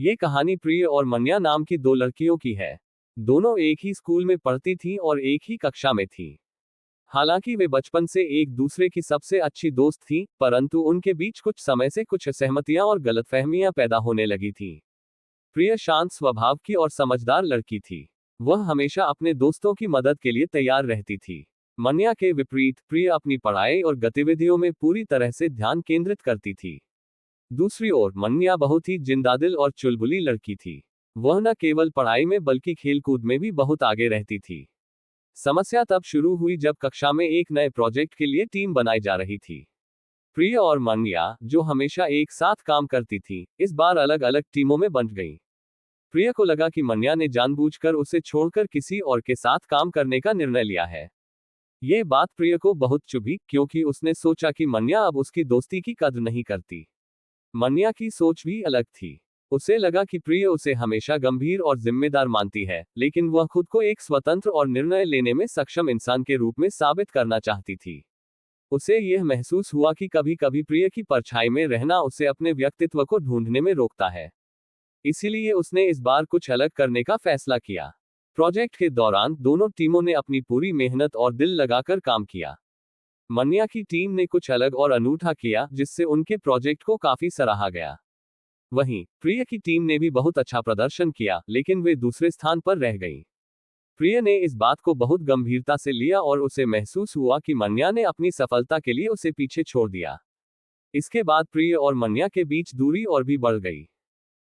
ये कहानी प्रिय और मन्या नाम की दो लड़कियों की है। दोनों एक ही स्कूल में पढ़ती थीं और एक ही कक्षा में थीं। हालांकि वे बचपन से एक दूसरे की सबसे अच्छी दोस्त थीं, परंतु उनके बीच कुछ समय से कुछ असहमतियां और गलतफहमियां पैदा होने लगी थीं। प्रिय शांत स्वभाव की और समझदार लड़की थी। वह हमेशा अपने दोस्तों की मदद के लिए तैयार रहती थी। मन्या के विपरीत प्रिय अपनी पढ़ाई और गतिविधियों में पूरी तरह से ध्यान केंद्रित करती थी। दूसरी ओर मन्या बहुत ही जिंदादिल और चुलबुली लड़की थी। वह न केवल पढ़ाई में बल्कि खेलकूद में भी बहुत आगे रहती थी। समस्या तब शुरू हुई जब कक्षा में एक नए प्रोजेक्ट के लिए टीम बनाई जा रही थी। प्रिय और मन्या, जो हमेशा एक साथ काम करती थी, इस बार अलग अलग टीमों में बंट गईं। प्रिय को लगा कि मन्या ने जानबूझकर उसे छोड़कर किसी और के साथ काम करने का निर्णय लिया है। ये बात प्रिय को बहुत चुभी, क्योंकि उसने सोचा कि मन्या अब उसकी दोस्ती की कद्र नहीं करती। मन्या की सोच भी अलग थी। उसे लगा कि प्रिय उसे हमेशा गंभीर और जिम्मेदार मानती है, लेकिन वह खुद को एक स्वतंत्र और निर्णय लेने में सक्षम इंसान के रूप में साबित करना चाहती थी। उसे यह महसूस हुआ कि कभी कभी प्रिय की परछाई में रहना उसे अपने व्यक्तित्व को ढूंढने में रोकता है। इसीलिए उसने इस बार कुछ अलग करने का फैसला किया। प्रोजेक्ट के दौरान दोनों टीमों ने अपनी पूरी मेहनत और दिल लगाकर काम किया। मन्या की टीम ने कुछ अलग और अनूठा किया, जिससे उनके प्रोजेक्ट को काफी सराहा गया। वहीं प्रिय की टीम ने भी बहुत अच्छा प्रदर्शन किया, लेकिन वे दूसरे स्थान पर रह गई। प्रिय ने इस बात को बहुत गंभीरता से लिया और उसे महसूस हुआ कि मन्या ने अपनी सफलता के लिए उसे पीछे छोड़ दिया। इसके बाद प्रिय और मन्या के बीच दूरी और भी बढ़ गई।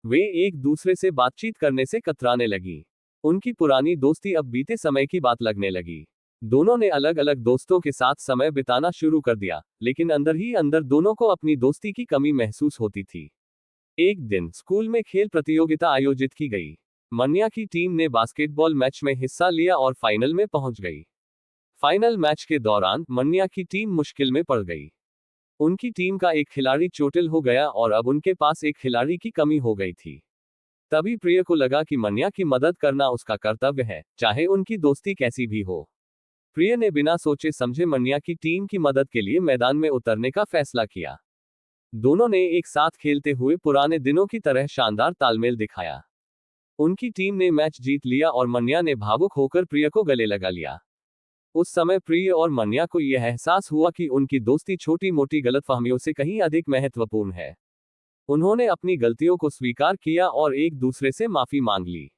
वे एक दूसरे से बातचीत करने से कतराने लगी। उनकी पुरानी दोस्ती अब बीते समय की बात लगने लगी। दोनों ने अलग अलग दोस्तों के साथ समय बिताना शुरू कर दिया, लेकिन अंदर ही अंदर दोनों को अपनी दोस्ती की कमी महसूस होती थी। एक दिन स्कूल में खेल प्रतियोगिता आयोजित की गई। मन्या की टीम ने बास्केटबॉल मैच में हिस्सा लिया और फाइनल में पहुंच गई। फाइनल मैच के दौरान मन्या की टीम मुश्किल में पड़ गई। उनकी टीम का एक खिलाड़ी चोटिल हो गया और अब उनके पास एक खिलाड़ी की कमी हो गई थी। तभी प्रिय को लगा कि मन्या की मदद करना उसका कर्तव्य है, चाहे उनकी दोस्ती कैसी भी हो। प्रिय ने बिना सोचे समझे मन्या की टीम की मदद के लिए मैदान में उतरने का फैसला किया। दोनों ने एक साथ खेलते हुए पुराने दिनों की तरह शानदार तालमेल दिखाया। उनकी टीम ने मैच जीत लिया और मन्या ने भावुक होकर प्रिय को गले लगा लिया। उस समय प्रिय और मन्या को यह एहसास हुआ कि उनकी दोस्ती छोटी मोटी गलतफहमियों से कहीं अधिक महत्वपूर्ण है। उन्होंने अपनी गलतियों को स्वीकार किया और एक दूसरे से माफी मांग ली।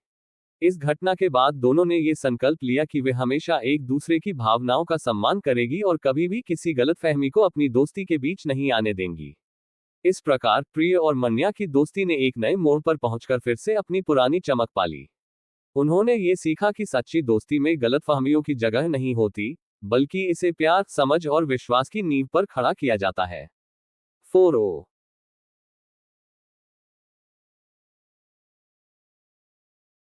इस घटना के बाद दोनों ने ये संकल्प लिया कि वे हमेशा एक दूसरे की भावनाओं का सम्मान करेगी और कभी भी किसी गलतफहमी को अपनी दोस्ती के बीच नहीं आने देंगी। इस प्रकार प्रिय और मन्या की दोस्ती ने एक नए मोड़ पर पहुंचकर फिर से अपनी पुरानी चमक पाली। उन्होंने ये सीखा कि सच्ची दोस्ती में गलतफहमियों की जगह नहीं होती, बल्कि इसे प्यार, समझ और विश्वास की नींव पर खड़ा किया जाता है। 4